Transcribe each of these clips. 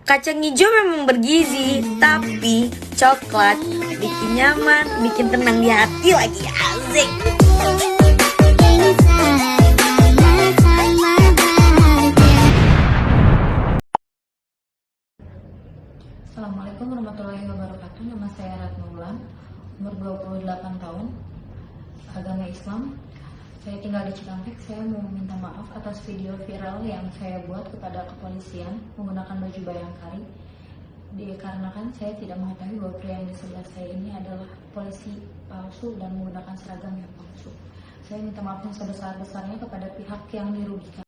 Kacang hijau memang bergizi, tapi coklat bikin nyaman, bikin tenang di hati lagi. Asik. Assalamualaikum warahmatullahi wabarakatuh. Nama saya Ratna Wulan, umur 28 tahun, agama Islam. Saya tinggal di Cikampek. Saya mau minta maaf atas video viral yang saya buat kepada kepolisian menggunakan baju bayangkari. Dikarenakan saya tidak mengetahui bahwa pria yang di sebelah saya ini adalah polisi palsu dan menggunakan seragam yang palsu. Saya minta maaf yang sebesar-besarnya kepada pihak yang dirugikan.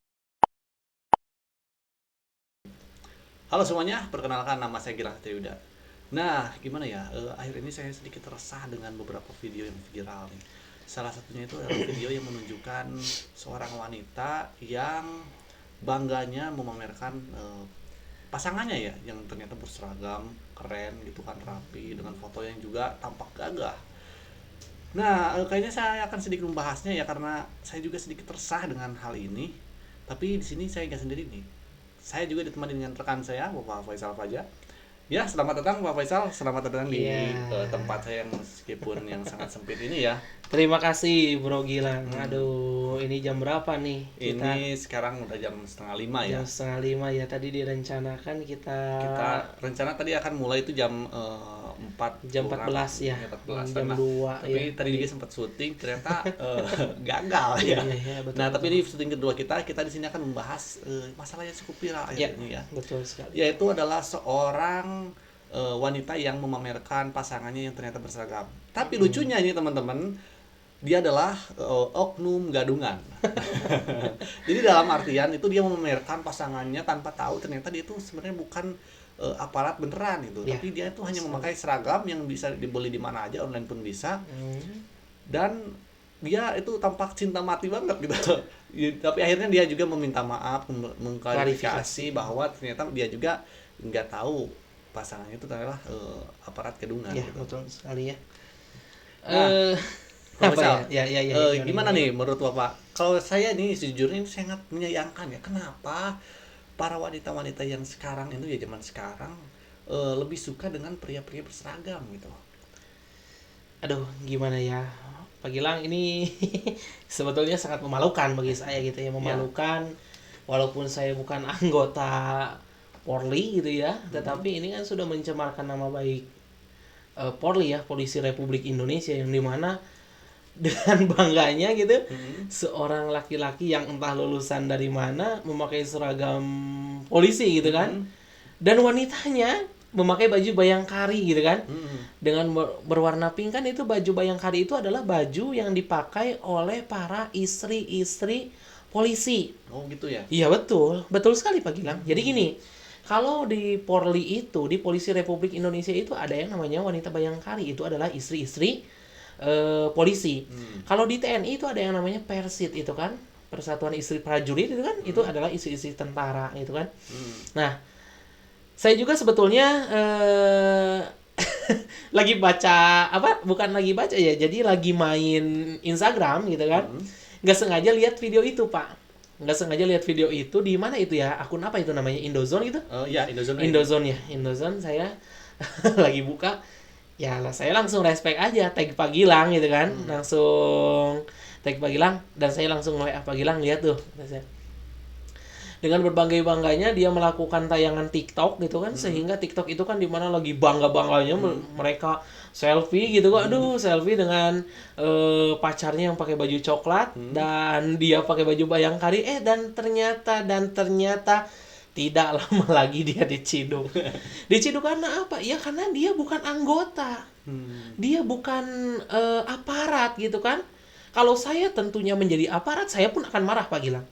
Halo semuanya, perkenalkan nama saya Gilang Yuda. Nah, gimana ya? Akhir ini saya sedikit resah dengan beberapa video yang viral nih. Salah satunya itu adalah video yang menunjukkan seorang wanita yang bangganya memamerkan pasangannya ya, yang ternyata berseragam, keren gitu kan, rapi, dengan foto yang juga tampak gagah. Nah, kayaknya saya akan sedikit membahasnya ya, karena saya juga sedikit resah dengan hal ini. Tapi di sini saya nggak sendiri nih. Saya juga ditemani dengan rekan saya, Bapak Faisal Faja. Ya, selamat datang Pak Faisal, selamat datang di tempat saya yang meskipun yang sangat sempit ini ya. Terima kasih Bro Gilang. Aduh, ini jam berapa nih? Ini sekarang udah jam 4:30 ya. Jam 4:30 ya. Tadi direncanakan kita rencana tadi akan mulai itu jam 4 jam 14 ya. 14 jam 2 tapi ya. tadi juga sempat syuting, ternyata gagal ya. Iya, betul, nah, tapi betul. di syuting kedua kita di sini akan membahas masalah yang cukup viral Ya, ini ya. betul sekali. Yaitu adalah seorang wanita yang memamerkan pasangannya yang ternyata berseragam. Tapi lucunya ini teman-teman, dia adalah oknum gadungan. Jadi dalam artian itu dia memamerkan pasangannya tanpa tahu ternyata dia itu sebenarnya bukan aparat beneran itu, Ya, tapi dia itu hanya memakai seragam yang bisa dibeli di mana aja, online pun bisa. Dan dia itu tampak cinta mati banget gitu. Tapi akhirnya dia juga meminta maaf, mengklarifikasi bahwa ternyata dia juga nggak tahu pasangannya itu adalah aparat gadungan. Ya, gitu. betul sekali ya. Nah, Apa ya? Gimana nih menurut Bapak? Kalau saya nih sejujurnya ini sangat menyayangkan ya. Kenapa para wanita-wanita yang sekarang itu ya, zaman sekarang lebih suka dengan pria-pria berseragam gitu? Aduh, gimana ya? Pak Gilang, ini sebetulnya sangat memalukan bagi saya gitu ya, memalukan. Walaupun saya bukan anggota Polri gitu ya, tetapi ini kan sudah mencemarkan nama baik Polri ya, Polisi Republik Indonesia, yang dimana dengan bangganya gitu seorang laki-laki yang entah lulusan dari mana memakai seragam polisi gitu kan, dan wanitanya memakai baju bayangkari gitu kan, dengan berwarna pink. Kan itu baju bayangkari itu adalah baju yang dipakai oleh para istri-istri polisi. Oh gitu ya? Iya, betul sekali Pak Gilang. Jadi gini, kalau di Polri itu, di Polisi Republik Indonesia itu ada yang namanya wanita bayangkari, itu adalah istri-istri polisi. Kalau di TNI itu ada yang namanya Persit, itu kan Persatuan Istri Prajurit, itu kan itu adalah istri-istri tentara itu kan. Nah, saya juga sebetulnya lagi baca bukan lagi baca ya, jadi lagi main Instagram gitu kan. Nggak sengaja lihat video itu, Pak. Nggak sengaja lihat video itu di mana itu ya, akun apa itu namanya, Indozone gitu. Oh iya, Indozone. Indozone saya lagi buka. Ya lah, saya langsung respect aja, tag Pak Gilang gitu kan. Langsung tag Pak Gilang, dan saya langsung WA Pak Gilang, lihat tuh. Dengan berbangga-bangganya dia melakukan tayangan TikTok gitu kan, sehingga TikTok itu kan dimana lagi bangga-bangganya mereka selfie gitu kok. Aduh, selfie dengan pacarnya yang pakai baju coklat dan dia pakai baju bayangkari, dan ternyata tidak lama lagi dia diciduk. Diciduk karena apa? Ya karena dia bukan anggota. Dia bukan aparat gitu kan. Kalau saya tentunya menjadi aparat, saya pun akan marah Pak Gilang.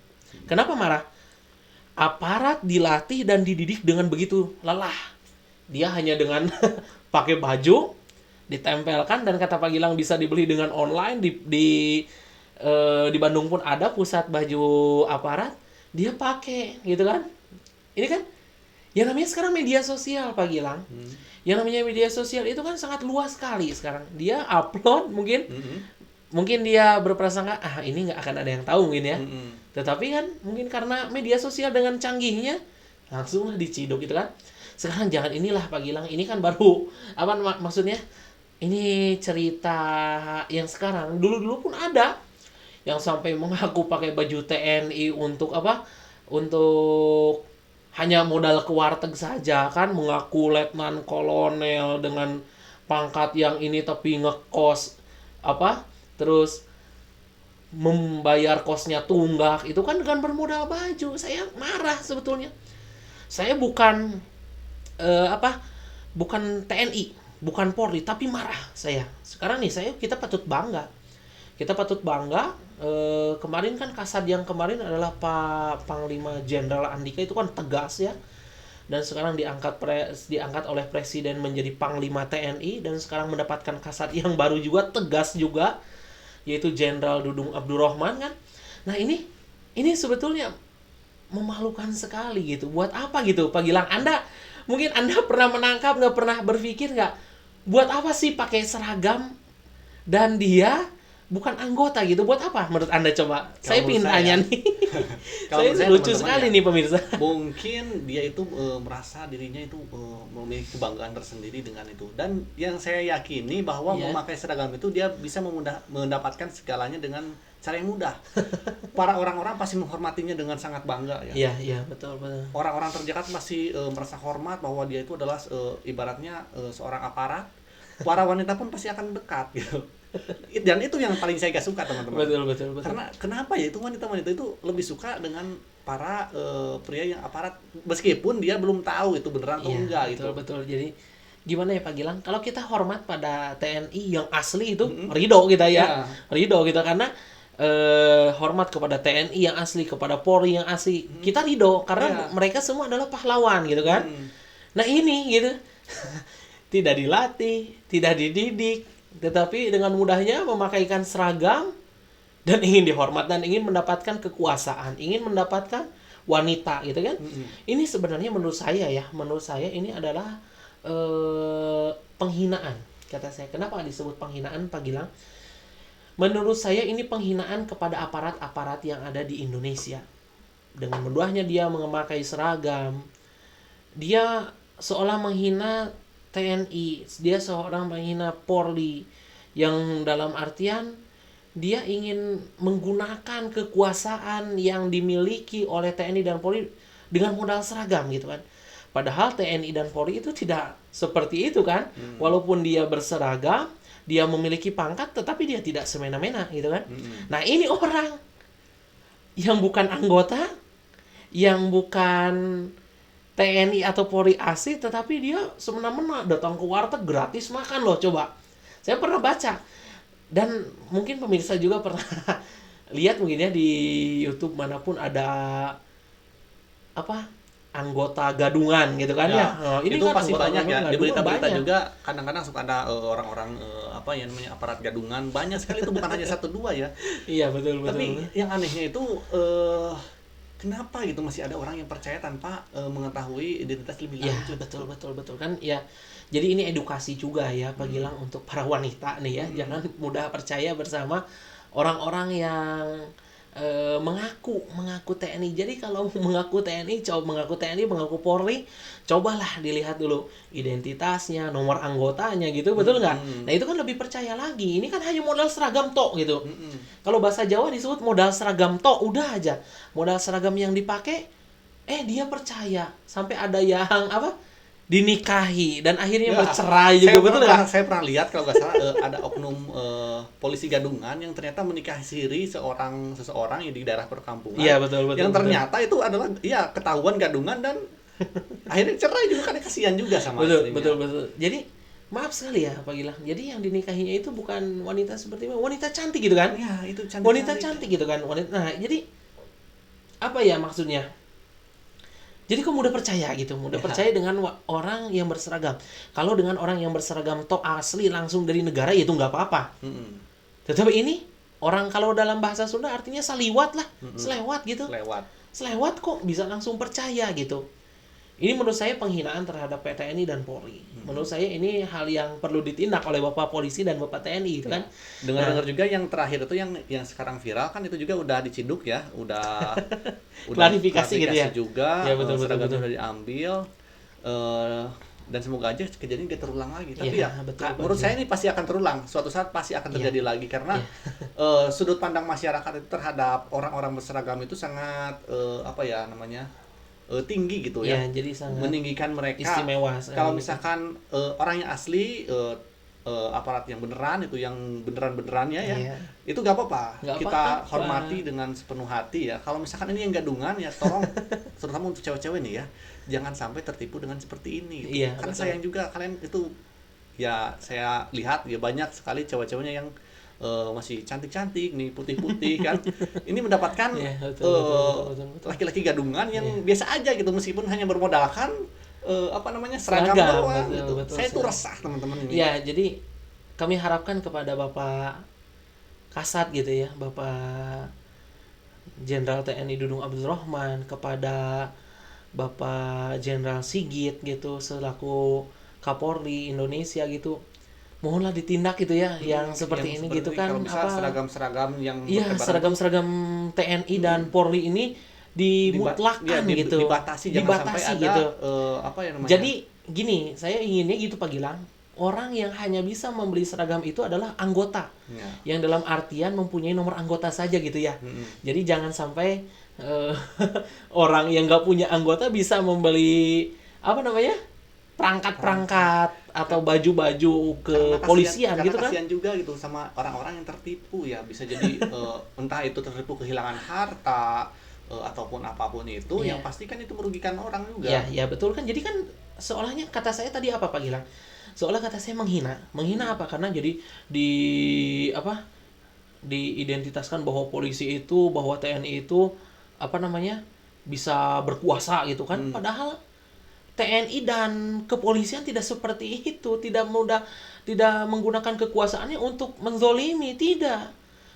Kenapa marah? Aparat dilatih dan dididik dengan begitu lelah. Dia hanya dengan pakai baju, ditempelkan, dan kata Pak Gilang bisa dibeli dengan online. Di Bandung pun ada pusat baju aparat. Dia pakai gitu kan. Ini kan yang namanya sekarang media sosial Pak Gilang. Yang namanya media sosial itu kan sangat luas sekali sekarang. Dia upload mungkin dia berprasangka ini nggak akan ada yang tahu mungkin ya. Tetapi kan mungkin karena media sosial dengan canggihnya, langsung diciduk gitu kan. Sekarang jangan inilah Pak Gilang, ini kan baru apa maksudnya, ini cerita yang sekarang. Dulu-dulu pun ada yang sampai mengaku pakai baju TNI untuk apa, untuk hanya modal ke warteg saja kan, mengaku letnan kolonel dengan pangkat yang ini tapi ngekos apa, terus membayar kosnya tunggak, itu kan dengan bermodal baju. Saya marah sebetulnya. Saya bukan bukan TNI, bukan Polri, tapi marah saya. Sekarang nih kita patut bangga. Kita patut bangga. Kemarin kan Kasat yang kemarin adalah Pak Panglima Jenderal Andika, itu kan tegas ya. Dan sekarang diangkat oleh Presiden menjadi Panglima TNI, dan sekarang mendapatkan Kasat yang baru juga tegas juga, yaitu Jenderal Dudung Abdurrahman kan. Nah ini sebetulnya memalukan sekali gitu. Buat apa gitu Pak Gilang? Mungkin Anda pernah menangkap, nggak pernah berpikir nggak, buat apa sih pakai seragam dan dia bukan anggota gitu? Buat apa menurut Anda coba? Saya ingin tanya nih. Saya lucu sekali nih pemirsa. Mungkin dia itu merasa dirinya itu memiliki kebanggaan tersendiri dengan itu. Dan yang saya yakini bahwa memakai seragam itu dia bisa mendapatkan segalanya dengan cara yang mudah. Para orang-orang pasti menghormatinya dengan sangat bangga ya. Iya, betul. Orang-orang terdekat pasti merasa hormat bahwa dia itu adalah ibaratnya seorang aparat. Para wanita pun pasti akan dekat gitu. Dan itu yang paling saya gak suka teman-teman. Betul. Karena kenapa ya itu wanita-wanita itu lebih suka dengan para pria yang aparat, meskipun dia belum tahu itu beneran atau enggak gitu. Betul. Jadi gimana ya Pak Gilang? Kalau kita hormat pada TNI yang asli itu ridho kita ya. Ridho kita karena hormat kepada TNI yang asli, kepada Polri yang asli. Kita ridho karena mereka semua adalah pahlawan gitu kan. Nah ini gitu. Tidak dilatih, tidak dididik, tetapi dengan mudahnya memakaikan seragam dan ingin dihormat dan ingin mendapatkan kekuasaan, ingin mendapatkan wanita gitu kan. Ini sebenarnya menurut saya ini adalah penghinaan, kata saya. Kenapa disebut penghinaan Pak Gilang? Menurut saya ini penghinaan kepada aparat-aparat yang ada di Indonesia. Dengan mudahnya dia memakai seragam, dia seolah menghina TNI, dia seorang menghina Polri, yang dalam artian dia ingin menggunakan kekuasaan yang dimiliki oleh TNI dan Polri dengan modal seragam gitu kan. Padahal TNI dan Polri itu tidak seperti itu kan. Walaupun dia berseragam, dia memiliki pangkat, tetapi dia tidak semena-mena gitu kan. Nah ini orang yang bukan anggota, yang bukan TNI atau Polri asli, tetapi dia semena-mena datang ke warteg gratis makan loh, coba. Saya pernah baca, dan mungkin pemirsa juga pernah lihat mungkin ya di YouTube manapun ada apa, anggota gadungan gitu kan ya. Ini itu kan pasti banyak ya, di berita-berita banyak. juga kadang-kadang suka ada orang-orang apa yang namanya aparat gadungan, banyak sekali itu, bukan hanya 1-2 ya. Iya betul. Tapi yang anehnya itu kenapa gitu masih ada orang yang percaya tanpa mengetahui identitas lebih lanjut. Betul kan ya. Jadi ini edukasi juga ya Pak Gilang untuk para wanita nih ya. Jangan mudah percaya bersama orang-orang yang mengaku TNI. Jadi kalau mengaku TNI, mengaku Polri, cobalah dilihat dulu identitasnya, nomor anggotanya gitu, betul nggak? Nah itu kan lebih percaya lagi. Ini kan hanya modal seragam tok gitu. Kalau bahasa Jawa disebut modal seragam tok, udah aja. Modal seragam yang dipakai, dia percaya. Sampai ada yang dinikahi dan akhirnya bercerai juga, betul nggak? Saya pernah lihat kalau nggak salah ada oknum polisi gadungan yang ternyata menikahi siri seseorang yang di daerah perkampungan. Iya betul. Yang ternyata itu adalah ketahuan gadungan dan akhirnya cerai juga karena kasihan juga sama istrinya. Betul. Jadi maaf sekali ya Pak Gilang. Jadi yang dinikahinya itu bukan wanita seperti wanita cantik gitu kan? Ya itu cantik. Wanita cantik gitu kan. Nah jadi apa ya maksudnya? Jadi kok mudah percaya gitu, percaya dengan orang yang berseragam. Kalau dengan orang yang berseragam tok asli langsung dari negara, ya itu nggak apa-apa. Tetapi ini orang, kalau dalam bahasa Sunda artinya saliwat lah, selewat gitu. Selewat kok bisa langsung percaya gitu. Ini menurut saya penghinaan terhadap TNI dan Polri. Menurut saya ini hal yang perlu ditindak oleh Bapak Polisi dan Bapak TNI gitu kan. Dengar-dengar juga yang terakhir itu yang sekarang viral kan itu juga udah diciduk ya, udah Klarifikasi gitu ya. juga, Ya, betul, seragamnya betul. udah diambil, dan semoga aja kejadian gak terulang lagi. Tapi Iya, ya, betul, menurut betul. saya ini pasti akan terulang, suatu saat pasti akan terjadi lagi karena sudut pandang masyarakat itu terhadap orang-orang berseragam itu sangat apa ya namanya, tinggi gitu ya, Ya, jadi sangat meninggikan mereka. istimewa sekali. Kalau misalkan orang yang asli, aparat yang beneran itu, yang beneran-benerannya ya, Iya. itu gak apa-apa, Nggak kita apa-apa. hormati dengan sepenuh hati ya. Kalau misalkan ini yang gadungan ya, tolong terutama untuk cewek-cewek nih ya, jangan sampai tertipu dengan seperti ini gitu. Iya, Karena betul. sayang juga kalian itu, ya saya lihat ya banyak sekali cewek-ceweknya yang masih cantik-cantik nih, putih-putih kan, ini mendapatkan Iya, betul. laki-laki gadungan yang Iya. biasa aja gitu, meskipun hanya bermodalkan apa namanya, seragam doang betul, gitu. betul Saya tuh sekali. resah teman-teman ini. Ya, jadi kami harapkan kepada Bapak Kasat gitu ya, Bapak Jenderal TNI Dudung Abdurrahman, kepada Bapak Jenderal Sigit gitu selaku Kapolri Indonesia gitu. Mohonlah ditindak gitu ya yang seperti ini gitu kan, kalau bisa apa seragam-seragam yang iya, bertebaran seragam-seragam TNI dan Polri ini dimutlakan gitu. dibatasi, jangan sampai ada gitu. apa ya namanya, Jadi gini, saya inginnya gitu Pak Gilang, orang yang hanya bisa membeli seragam itu adalah anggota, ya. yang dalam artian mempunyai nomor anggota saja gitu ya. Jadi jangan sampai orang yang nggak punya anggota bisa membeli apa namanya, perangkat-perangkat atau baju-baju Karena kepolisian karena gitu kan. kasihan juga gitu sama orang-orang yang tertipu ya, bisa jadi entah itu tertipu kehilangan harta ataupun apapun itu, Iya. yang pasti kan itu merugikan orang juga. Ya, ya betul kan. Jadi kan seolahnya kata saya tadi apa Pak Gilang? Seolah kata saya menghina. Menghina apa? Karena jadi diidentitaskan bahwa polisi itu, bahwa TNI itu apa namanya, bisa berkuasa gitu kan. Padahal TNI dan kepolisian tidak seperti itu, tidak menggunakan kekuasaannya untuk menzolimi, tidak.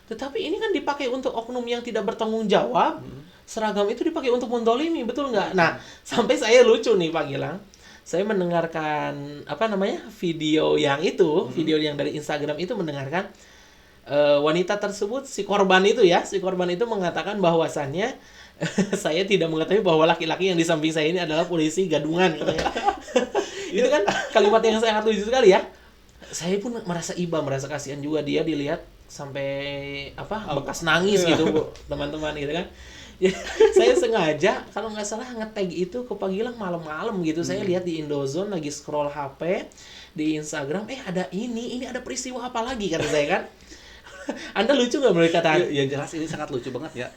Tetapi ini kan dipakai untuk oknum yang tidak bertanggung jawab. Seragam itu dipakai untuk menzolimi, betul nggak? Nah, sampai saya lucu nih Pak Gilang. Saya mendengarkan apa namanya, video yang video yang dari Instagram itu, mendengarkan wanita tersebut, si korban itu mengatakan bahwasannya saya tidak mengetahui bahwa laki-laki yang di samping saya ini adalah polisi gadungan. Itu kan kalimat yang sangat lucu sekali ya. Saya pun merasa iba, merasa kasihan juga, dia dilihat sampai bekas nangis gitu Bu, teman-teman gitu kan. Ya, saya sengaja kalau nggak salah nge-tag itu ke Pak Gilang malam-malam gitu. Saya lihat di Indozone lagi scroll HP di Instagram, ada ini ada peristiwa apa lagi kata saya kan. Anda lucu nggak menurut kata? Ya jelas ini sangat lucu banget ya.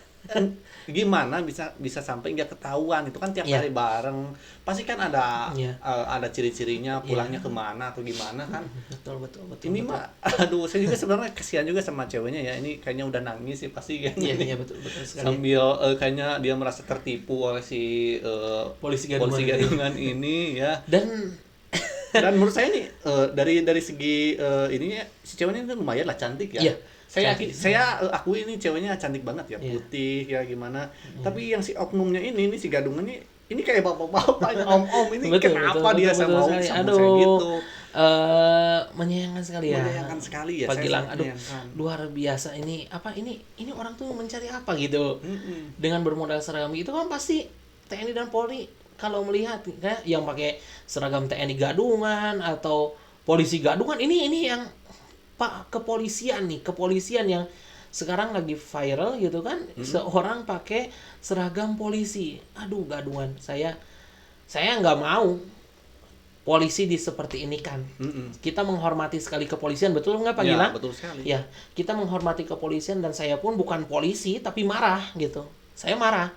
Gimana bisa sampai nggak ketahuan, itu kan tiap Iya. hari bareng, pasti kan ada Iya. ada ciri-cirinya, pulangnya kemana atau gimana kan. Betul. Ini mah aduh, saya juga sebenarnya kasihan juga sama ceweknya ya, ini kayaknya udah nangis sih pasti kayaknya. Iya, betul sekali. Sambil kayaknya dia merasa tertipu oleh si Polisi polisi gadungan. gadungan ini ya. Dan Menurut saya nih dari segi ininya, si ceweknya itu lumayan lah cantik ya. Iya, Saya cantik. akui ini ceweknya cantik banget ya, Iya. putih ya gimana. Tapi yang si oknumnya ini si gadungan ini kayak bapak-bapak, om-om ini, kenapa dia betul mau sekali. sama Aduh, saya gitu. menyayangkan sekali ya. Menyayangkan sekali ya. Pak saya Gilang, sangat aduh, menyayangkan. luar biasa ini ini orang tuh mencari apa gitu. Dengan bermodal seragam gitu kan, pasti TNI dan Polri kalau melihat ya, yang pakai seragam TNI gadungan atau polisi gadungan, ini yang Pak kepolisian yang sekarang lagi viral gitu kan, seorang pakai seragam polisi. Aduh, gadungan. Saya nggak mau polisi seperti ini kan. Kita menghormati sekali kepolisian, betul nggak Pak Ya, Gilang? betul sekali. Ya, kita menghormati kepolisian, dan saya pun bukan polisi tapi marah gitu. Saya marah.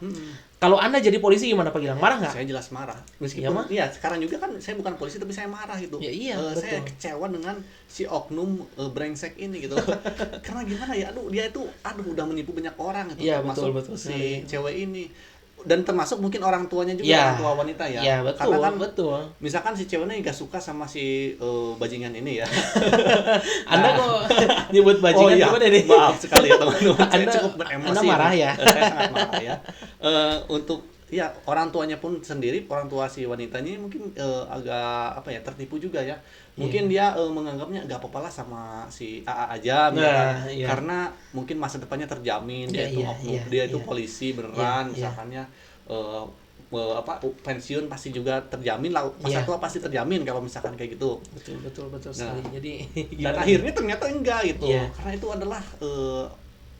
Kalau Anda jadi polisi gimana Pak Gilang? Marah nggak? Saya jelas marah. Iya, mah? Meskipun sekarang juga kan saya bukan polisi tapi saya marah gitu. Ya, iya, Saya betul. kecewa dengan si oknum brengsek ini gitu. Karena gimana ya? Dia itu udah menipu banyak orang gitu. Iya, Termasuk betul si sekali. cewek ini. Dan termasuk mungkin orang tuanya juga, Ya. orang tua wanita ya. Ya, betul, Karena kan betul. misalkan si ceweknya nggak suka sama si bajingan ini ya. Anda kok nyebut bajingan gimana nih? Maaf sekali ya teman-teman. Saya Anda- cukup beremosi. Anda marah ya? Saya sangat marah ya. Untuk iya, orang tuanya pun sendiri, orang tua si wanitanya mungkin agak apa ya, tertipu juga ya. Mungkin dia menganggapnya nggak apa-apa lah sama si AA aja misalkan. iya. Karena mungkin masa depannya terjamin, dia Iya, itu iya, oknum, iya, dia itu iya. polisi beneran Iya, iya. misalkannya apa pensiun pasti juga terjamin lah, masa Iya. tua pasti terjamin kalau misalkan kayak gitu. Betul Nah, sekali. Jadi Dan akhirnya ternyata enggak gitu. Iya. Karena itu adalah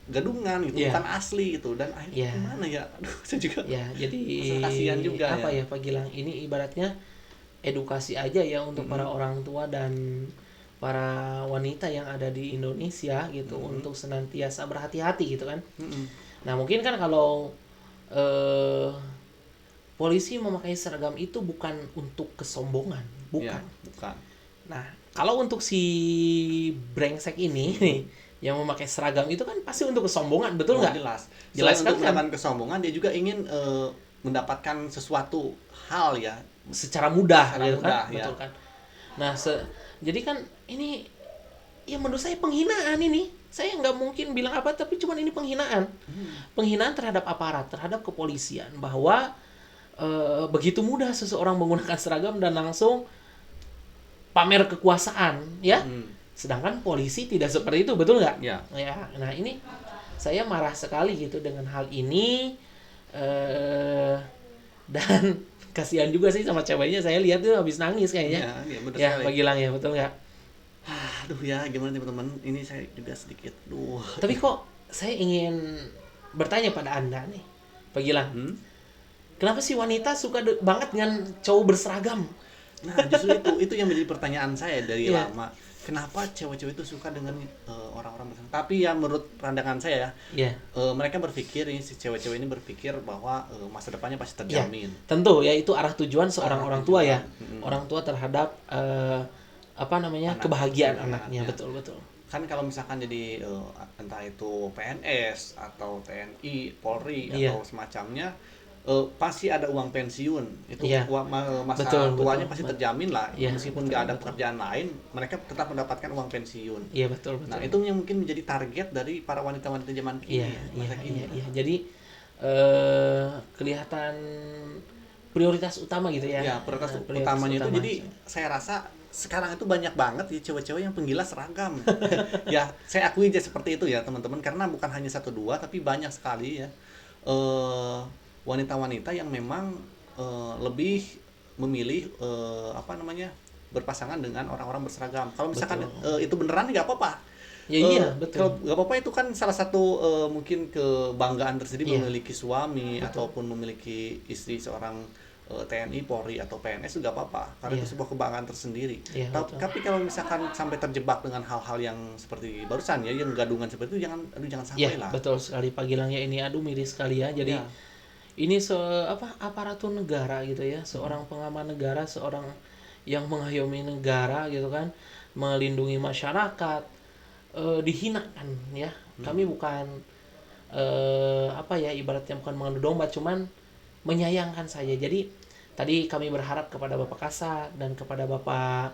gadungan gitu, Iya. bukan asli gitu. Dan akhirnya Iya. gimana ya? Aduh, saya juga ya, jadi Masa kasihan juga apa ya. ya Pak Gilang, ini ibaratnya edukasi aja ya untuk para orang tua dan para wanita yang ada di Indonesia gitu untuk senantiasa berhati-hati gitu kan. Mm-mm. Nah, mungkin kan kalau polisi memakai seragam itu bukan untuk kesombongan, Ya, bukan. bukan. Nah, kalau untuk si brengsek ini yang memakai seragam itu kan pasti untuk kesombongan, betul nggak? Jelas. Jelas Selain untuk kan? mendapatkan kesombongan, dia juga ingin mendapatkan sesuatu hal ya. Secara mudah Secara gitu mudah, kan, ya. betul kan? Nah, jadi kan ini ya menurut saya penghinaan ini. Saya nggak mungkin bilang apa, tapi cuman ini penghinaan. Penghinaan terhadap aparat, terhadap kepolisian, bahwa begitu mudah seseorang menggunakan seragam dan langsung pamer kekuasaan, ya. Sedangkan polisi tidak seperti itu, betul nggak? Ya. Ya, nah ini saya marah sekali gitu dengan hal ini, dan kasihan juga sih sama ceweknya. Saya lihat tuh habis nangis kayaknya. Ya, benar Ya, sekali. Pak Gilang ya, betul nggak? Aduh ya, gimana nih teman-teman? Ini saya juga sedikit. Duh. Tapi kok saya ingin bertanya pada Anda nih, Pak Gilang. Kenapa sih wanita suka banget dengan cowok berseragam? Nah, justru itu yang menjadi pertanyaan saya dari Iya. lama. Kenapa cewek-cewek itu suka dengan orang-orang bersama? Tapi ya menurut pandangan saya ya, Ya, mereka berpikir, ini si cewek-cewek ini berpikir bahwa masa depannya pasti ya, terjamin. tentu ya itu arah tujuan seorang Arah orang tua ya. tujuan. Orang tua terhadap apa namanya, Anak, kebahagiaan anaknya. anaknya, betul. Kan kalau misalkan jadi entah itu PNS atau TNI, Polri Iya. atau semacamnya, pasti ada uang pensiun. Itu Iya. masa Betul, tuanya betul. pasti terjamin lah. Iya, Meskipun betul, nggak ada betul. pekerjaan lain, mereka tetap mendapatkan uang pensiun. Iya, betul. Nah, itu yang mungkin menjadi target dari para wanita-wanita zaman kini. Iya, masa kini. iya. Jadi kelihatan prioritas utama gitu ya. Ya, prioritas Prioritas utamanya itu utama. jadi saya rasa sekarang itu banyak banget ya cewek-cewek yang penggila seragam. Ya, saya akui aja seperti itu ya, teman-teman, karena bukan hanya satu dua tapi banyak sekali ya wanita-wanita yang memang lebih memilih apa namanya, berpasangan dengan orang-orang berseragam. Kalau misalkan itu beneran nggak apa-apa. Ya, iya, betul. Kalau nggak apa-apa, itu kan salah satu mungkin kebanggaan tersendiri Iya. memiliki suami ataupun memiliki istri seorang TNI, Polri atau PNS, itu nggak apa-apa karena Iya. itu sebuah kebanggaan tersendiri. Iya, betul. Tapi kalau misalkan sampai terjebak dengan hal-hal yang seperti barusan ya, yang gadungan seperti itu, jangan sampai Ya, lah. betul sekali Pak Gilang ya, ini aduh miris sekali ya. Jadi Ya. ini aparatur negara gitu ya, seorang pengaman negara, seorang yang mengayomi negara gitu kan, melindungi masyarakat, dihinakan ya. Kami bukan apa ya, ibaratnya bukan mengadu domba, cuman menyayangkan saja. Jadi tadi kami berharap kepada Bapak Kasat dan kepada Bapak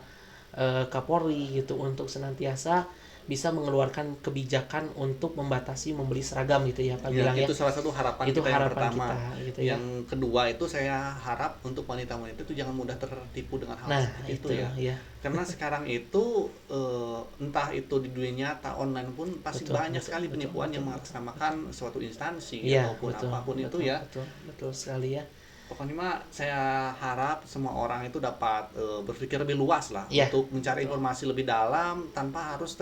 Kapolri gitu untuk senantiasa bisa mengeluarkan kebijakan untuk membatasi membeli seragam gitu ya Pak Ya, Gilang ya. itu salah satu harapan Itu kita yang harapan pertama. kita, gitu ya. Yang kedua itu saya harap untuk wanita-wanita itu jangan mudah tertipu dengan hal Nah, seperti itu itu ya. ya. Karena sekarang itu entah itu di dunia nyata online pun pasti Betul, banyak betul, sekali betul, penipuan betul, yang betul. mengatasnamakan suatu instansi Iya, ataupun betul, apapun betul, itu ya. Betul sekali ya. Pokoknya mah saya harap semua orang itu dapat berpikir lebih luas lah Iya, untuk mencari informasi lebih dalam tanpa harus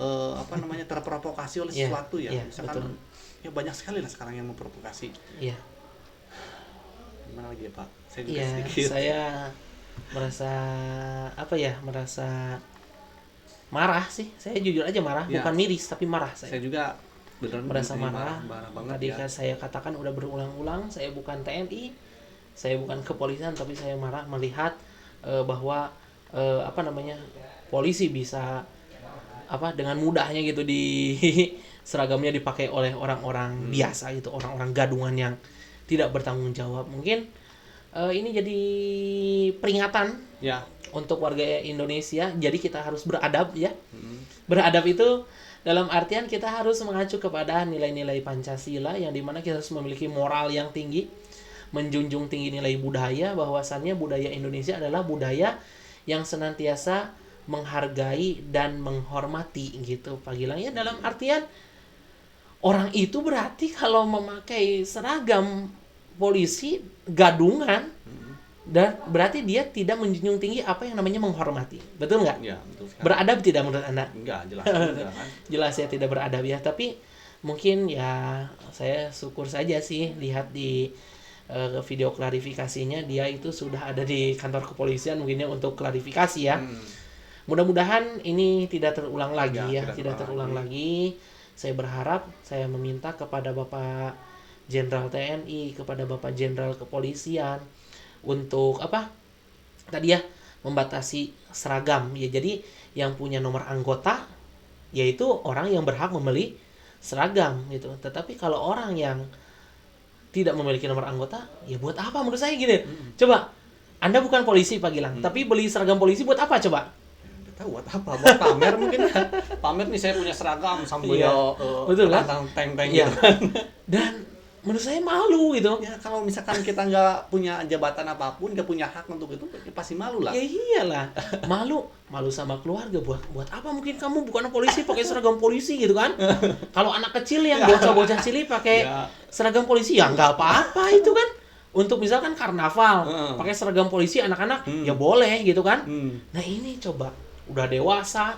apa namanya, terprovokasi oleh Iya, sesuatu ya. iya, Misalkan betul. ya banyak sekali lah sekarang yang memprovokasi. Iya. Gimana lagi ya Pak? Saya juga Iya, sedikit. saya merasa apa ya? Merasa marah sih. Saya jujur aja marah, Ya. bukan miris tapi marah Saya saya. juga beneran Merasa ini marah. marah banget Tadi ya. kan saya katakan udah berulang-ulang, saya bukan TNI, saya bukan kepolisian, tapi saya marah melihat bahwa apa namanya, polisi bisa apa dengan mudahnya gitu di seragamnya dipakai oleh orang-orang biasa gitu, orang-orang gadungan yang tidak bertanggung jawab. Mungkin ini jadi peringatan Ya. untuk warga Indonesia. Jadi kita harus beradab ya. Beradab itu dalam artian kita harus mengacu kepada nilai-nilai Pancasila, yang dimana kita harus memiliki moral yang tinggi, menjunjung tinggi nilai budaya, bahwasannya budaya Indonesia adalah budaya yang senantiasa menghargai dan menghormati gitu Pak Gilang ya, dalam artian orang itu berarti kalau memakai seragam polisi gadungan dan berarti dia tidak menjunjung tinggi apa yang namanya menghormati, betul nggak? Ya, betul sekali. Beradab tidak menurut Anda? Enggak, jelas enggak kan. Jelas ya tidak beradab ya, tapi mungkin ya saya syukur saja sih lihat di video klarifikasinya, dia itu sudah ada di kantor kepolisian mungkinnya untuk klarifikasi ya. Mudah-mudahan ini tidak terulang lagi ya, tidak terulang lagi. Saya berharap, saya meminta kepada Bapak Jenderal TNI, kepada Bapak Jenderal Kepolisian untuk apa? Tadi ya, membatasi seragam ya. Jadi yang punya nomor anggota yaitu orang yang berhak membeli seragam gitu. Tetapi kalau orang yang tidak memiliki nomor anggota, ya buat apa menurut saya gini. Coba, Anda bukan polisi Pak Gilang, tapi beli seragam polisi buat apa coba? Nggak tahu buat apa, buat pamer mungkin. Pamer nih saya punya seragam sambil Iya. Betul kan? Tank-tank Iya. gitu kan. Dan menurut saya malu gitu. Ya kalau misalkan kita nggak punya jabatan apapun, nggak punya hak untuk itu, ya pasti malu lah. Ya iyalah, malu sama keluarga. Buat apa mungkin kamu bukan polisi pakai seragam polisi gitu kan? Kalau anak kecil yang bocah-bocah cilik pakai Ya. seragam polisi ya nggak apa-apa itu kan. Untuk misalkan karnaval pakai seragam polisi anak-anak ya boleh gitu kan. Nah ini coba udah dewasa,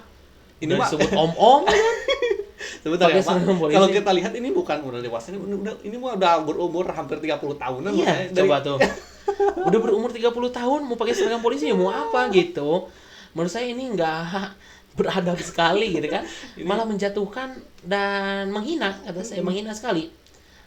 Ini udah mah disebut om-om kan? Sebentar ya Pakai Pak, seragam polisi. kalau kita lihat ini bukan udah dewasa, ini mah udah berumur hampir 30 tahunan. Iya, makanya dari- coba tuh. Udah berumur 30 tahun mau pakai seragam polisi ya mau apa gitu. Menurut saya ini enggak beradab sekali gitu kan. Malah menjatuhkan dan menghina, kata saya menghina sekali.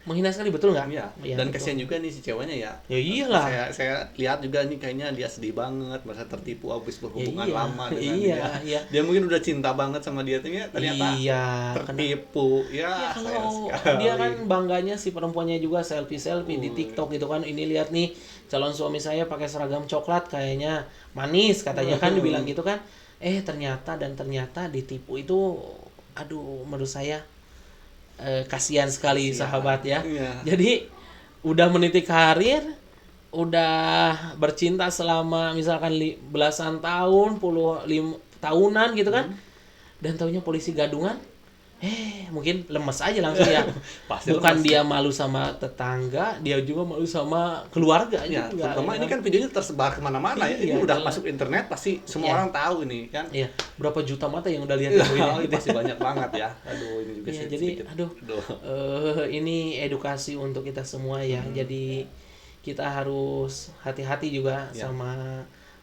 Menghina sekali, betul nggak? Iya. Iya, Dan betul. kasihan juga nih si ceweknya ya. Ya iyalah. Saya lihat juga nih kayaknya dia sedih banget, merasa tertipu habis berhubungan iya, lama dengan iya, dia. iya. Dia mungkin udah cinta banget sama dia, ternyata Iya, tertipu. Ya, Ya, sayang kalau sekali. dia kan bangganya si perempuannya juga selfie di TikTok gitu kan. Ini lihat nih calon suami saya pakai seragam coklat kayaknya manis katanya kan dibilang gitu kan. Ternyata ditipu itu, aduh menurut saya kasihan sekali sahabat ya. Iya. Jadi udah meniti karir, udah bercinta selama misalkan belasan tahun, tahunan gitu kan. Dan taunya polisi gadungan, mungkin lemes aja langsung ya. Pasti Bukan lemes. dia malu sama tetangga, dia juga malu sama keluarga Ya, juga. terutama ya ini kan videonya tersebar kemana-mana ya. Ini Iya, udah jelas. masuk internet, pasti semua Iya. orang tahu ini kan. Iya, berapa juta mata yang udah lihat Ya, video ini. ini pasti banyak banget ya. Aduh, ini juga Iya, sih jadi sedikit. aduh, ini edukasi untuk kita semua ya. Jadi kita harus hati-hati juga Ya.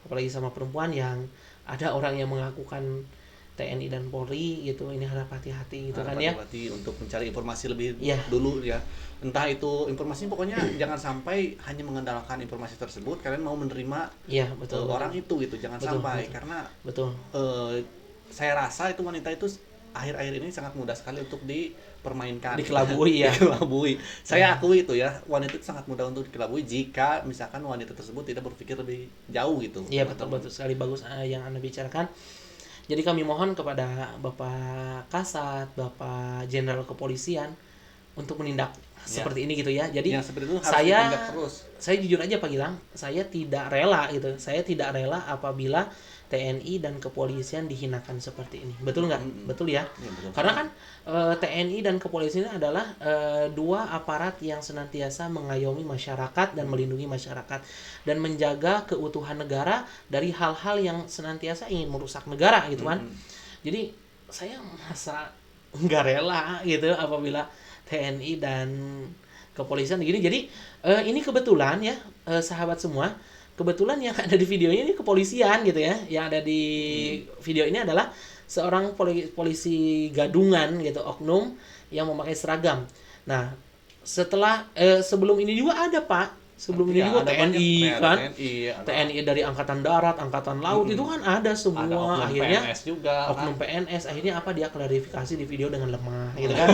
apalagi sama perempuan yang ada orang yang mengakukan TNI dan Polri gitu. Ini harap hati-hati gitu kan ya. Hati-hati untuk mencari informasi lebih Iya. dulu ya. Entah itu informasinya, pokoknya jangan sampai hanya mengandalkan informasi tersebut kalian mau menerima Iya, betul. orang itu gitu. Jangan Betul, sampai betul. karena Betul. saya rasa itu wanita itu akhir-akhir ini sangat mudah sekali untuk dipermainkan. Dikelabui ya. Dikelabui. Saya akui itu ya, wanita itu sangat mudah untuk dikelabui jika misalkan wanita tersebut tidak berpikir lebih jauh gitu. Iya, betul sekali, bagus yang Anda bicarakan. Jadi kami mohon kepada Bapak Kasat, Bapak Jenderal Kepolisian untuk menindak seperti ini gitu ya. Jadi Yang seperti itu harus saya ditindak terus. saya jujur aja Pak Gilang, saya tidak rela gitu. Saya tidak rela apabila TNI dan kepolisian dihinakan seperti ini. Betul nggak? Betul ya? Ya, betul. Karena kan TNI dan kepolisian adalah dua aparat yang senantiasa mengayomi masyarakat dan melindungi masyarakat dan menjaga keutuhan negara dari hal-hal yang senantiasa ingin merusak negara gitu kan. Jadi saya merasa nggak rela gitu apabila TNI dan kepolisian gini. Jadi ini kebetulan ya sahabat semua, kebetulan yang ada di videonya ini kepolisian gitu ya. Yang ada di video ini adalah seorang polisi gadungan gitu, oknum yang memakai seragam. Nah, setelah sebelum ini juga ada Pak. Sebelum ini Ya, juga ada TNI banyak, kan. TNI, ada- TNI dari Angkatan Darat, Angkatan Laut itu kan ada semua. ada oknum Akhirnya PNS juga oknum kan. PNS akhirnya apa, dia klarifikasi di video dengan lemah gitu kan.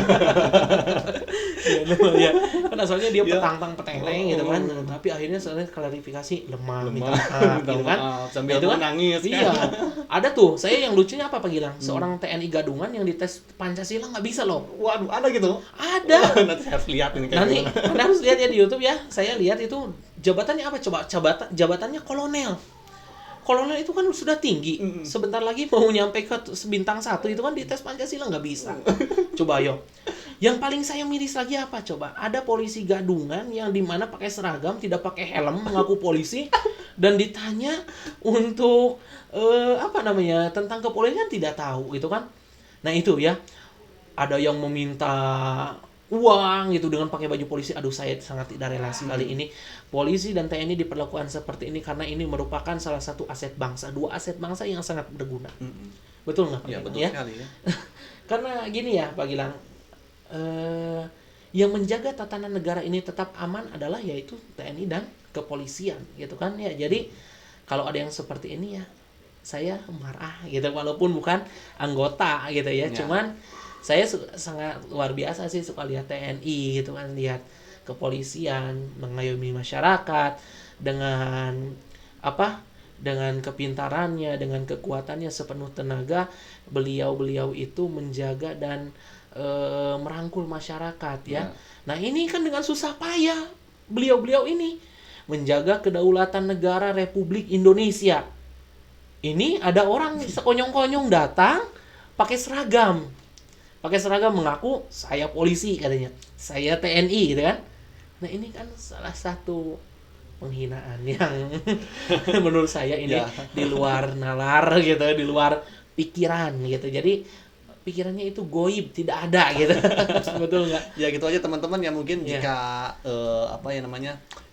Ya, kan asalnya dia petang-peteng gitu kan, tapi akhirnya setelah klarifikasi lemah, minta maaf gitu kan. Sambil Itu kan, menangis iya. kan. Ada tuh, saya yang lucunya apa Pak Gilang? Seorang TNI gadungan yang dites Pancasila nggak bisa loh. Waduh, ada gitu. Ada. Nanti saya harus lihat ini kayak Nanti gimana. Anda harus lihat ya di YouTube ya. Saya lihat itu itu jabatannya apa coba? Jabatannya kolonel. Kolonel itu kan sudah tinggi. Sebentar lagi mau nyampe ke bintang 1 itu kan di tes Pancasila nggak bisa. Coba ayo. Yang paling saya miris lagi apa coba? Ada polisi gadungan yang dimana pakai seragam, tidak pakai helm, mengaku polisi, dan ditanya untuk tentang kepolisian tidak tahu gitu kan? Nah itu ya. Ada yang meminta uang gitu dengan pakai baju polisi. Aduh, saya sangat tidak rela sekali ini. Polisi dan TNI diperlakukan seperti ini karena ini merupakan salah satu aset bangsa, 2 aset bangsa yang sangat berguna. Betul nggak Pak Ya Gilang, betul ya? sekali ya. Karena gini ya Pak Gilang, yang menjaga tatanan negara ini tetap aman adalah yaitu TNI dan kepolisian gitu kan ya. Jadi kalau ada yang seperti ini ya saya marah gitu, walaupun bukan anggota gitu ya. Cuman saya sangat luar biasa sih suka lihat TNI gitu kan, lihat kepolisian mengayomi masyarakat dengan dengan kepintarannya, dengan kekuatannya sepenuh tenaga. Beliau itu menjaga dan merangkul masyarakat ya. Nah ini kan dengan susah payah beliau ini menjaga kedaulatan negara Republik Indonesia. Ini ada orang sekonyong-konyong datang pakai seragam mengaku saya polisi katanya, saya TNI gitu kan. Nah ini kan salah satu penghinaan yang menurut saya ini di luar nalar gitu, di luar pikiran gitu. Jadi pikirannya itu goib, tidak ada gitu. Betul nggak? Ya gitu aja teman-teman ya, mungkin jika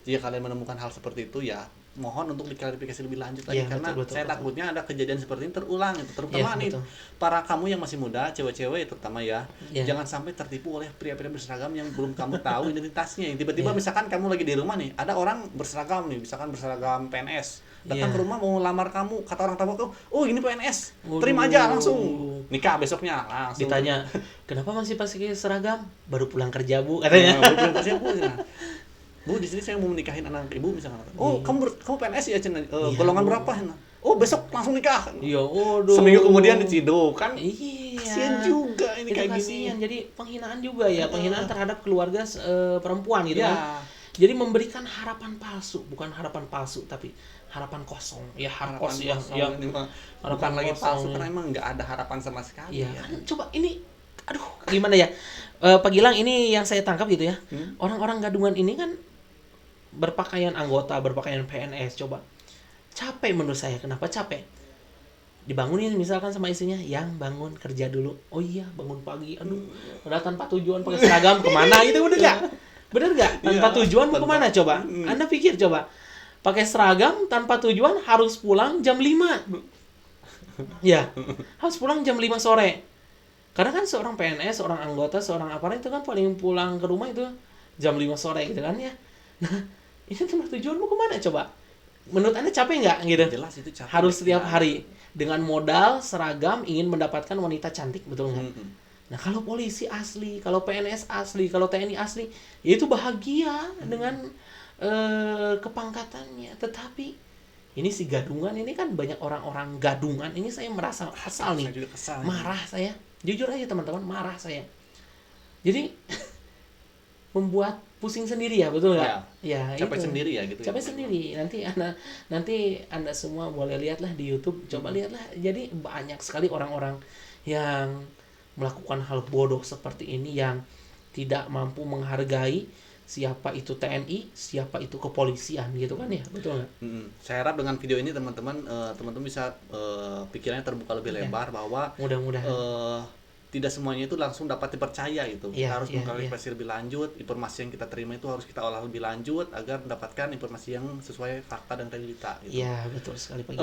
jika kalian menemukan hal seperti itu ya mohon untuk diklarifikasi lebih lanjut lagi, karena saya takutnya ada kejadian seperti ini terulang itu, terutama nih para kamu yang masih muda, cewek-cewek terutama ya, jangan sampai tertipu oleh pria-pria berseragam yang belum kamu tahu identitasnya. Tiba-tiba misalkan kamu lagi di rumah nih, ada orang berseragam nih, misalkan berseragam PNS, datang ke rumah mau lamar kamu, kata orang tua kamu, oh ini PNS, terima aja langsung nikah besoknya langsung. Ditanya, kenapa masih pakai seragam? Baru pulang kerja Bu katanya. Baru pulang kerja Bu. Bu, di sini saya mau menikahin anak ibu misalkan. Oh, kamu PNS ya, Cen? Golongan berapa? Oh, besok langsung nikah. Iya, waduh. Seminggu kemudian diciduk kan. Iya. Kasian juga ini itu kayak kasian. gini. Jadi penghinaan juga ya, penghinaan terhadap keluarga perempuan gitu kan. Jadi memberikan harapan palsu, bukan harapan palsu tapi harapan kosong. Ya, harapan yang bukan lagi palsu karena emang nggak ada harapan sama sekali. Iya. Kan, coba ini aduh, gimana ya? Pak Gilang, ini yang saya tangkap gitu ya. Orang-orang gadungan ini kan berpakaian anggota, berpakaian PNS, coba capek menurut saya. Kenapa capek? Dibangunin misalkan sama istrinya, yang bangun kerja dulu. Oh iya, bangun pagi, aduh udah tanpa tujuan pakai seragam kemana gitu, bener gak? Tanpa tujuan mau kemana coba? Anda pikir coba, pakai seragam tanpa tujuan harus pulang jam 5 ya, harus pulang jam 5 sore. Karena kan seorang PNS, seorang anggota, seorang aparat itu kan paling pulang ke rumah itu jam 5 sore gitu kan ya. Nah ini tempat tujuanmu kemana coba? Menurut Anda capek nggak gitu? Jelas itu capek. Harus setiap hari dengan modal seragam ingin mendapatkan wanita cantik, betul nggak? Nah kalau polisi asli, kalau PNS asli, kalau TNI asli, ya itu bahagia dengan kepangkatannya. Tetapi ini si gadungan ini kan banyak orang-orang gadungan. Ini saya merasa kesal nih. Saya juga kesal, marah saya. Jujur aja teman-teman, marah saya. Jadi membuat pusing sendiri ya, betul nggak? Ya, capek itu. Sendiri ya gitu. Capek sendiri. Nanti anda semua boleh lihatlah di YouTube, coba lihatlah. Jadi banyak sekali orang-orang yang melakukan hal bodoh seperti ini, yang tidak mampu menghargai siapa itu TNI, siapa itu kepolisian gitu kan ya, betul nggak? Saya harap dengan video ini teman-teman bisa pikirannya terbuka lebih lebar bahwa mudah-mudahan tidak semuanya itu langsung dapat dipercaya gitu. Kita harus mengklarifikasi lebih lanjut, informasi yang kita terima itu harus kita olah lebih lanjut agar mendapatkan informasi yang sesuai fakta dan realita gitu. Iya, betul sekali Pak.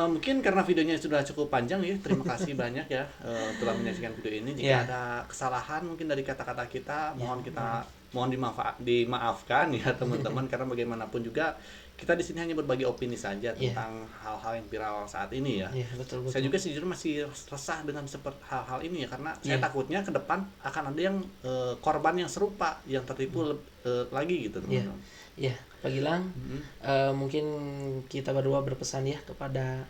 Mungkin karena videonya sudah cukup panjang ya. Terima kasih banyak ya telah menyaksikan video ini. Jika ada kesalahan mungkin dari kata-kata kita, mohon dimaafkan ya teman-teman, karena bagaimanapun juga kita di sini hanya berbagi opini saja tentang hal-hal yang viral saat ini ya. Betul. Saya juga sejujurnya masih resah dengan seperti hal-hal ini ya, karena saya takutnya ke depan akan ada yang korban yang serupa yang tertipu lagi gitu teman-teman. Iya, Pak Gilang, mungkin kita berdua berpesan ya kepada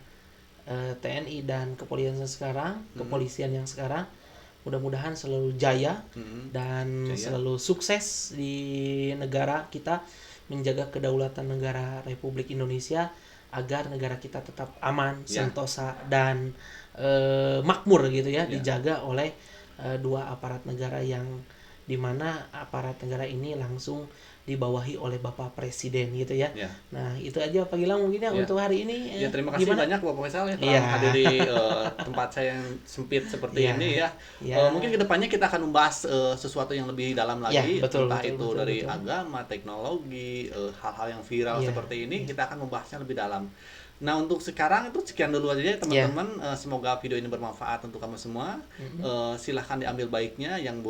TNI dan kepolisian sekarang, kepolisian yang sekarang, mudah-mudahan selalu jaya dan selalu sukses di negara kita. menjaga kedaulatan negara Republik Indonesia agar negara kita tetap aman, Ya. sentosa dan makmur gitu ya, Ya. dijaga oleh dua aparat negara yang dimana aparat negara ini langsung dibawahi oleh Bapak Presiden gitu ya. Ya. Nah itu aja Pak Gilang mungkin ya Ya. untuk hari ini. Ya, terima kasih gimana? banyak Bapak Faisal ya telah Iya. menghadiri tempat saya yang sempit seperti Iya. ini ya. Iya. Mungkin kedepannya kita akan membahas sesuatu yang lebih dalam lagi, Ya, betul, entah betul, itu betul, dari betul. agama, teknologi, hal-hal yang viral Iya. seperti ini, kita akan membahasnya lebih dalam. Nah untuk sekarang itu sekian dulu aja ya teman-teman. Semoga video ini bermanfaat untuk kamu semua. Silahkan diambil baiknya, yang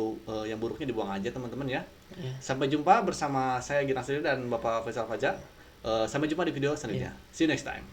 buruknya dibuang aja teman-teman ya. Ya. Sampai jumpa bersama saya Gilang Sendiri dan Bapak Faisal Fajar. Sampai jumpa di video selanjutnya. See you next time.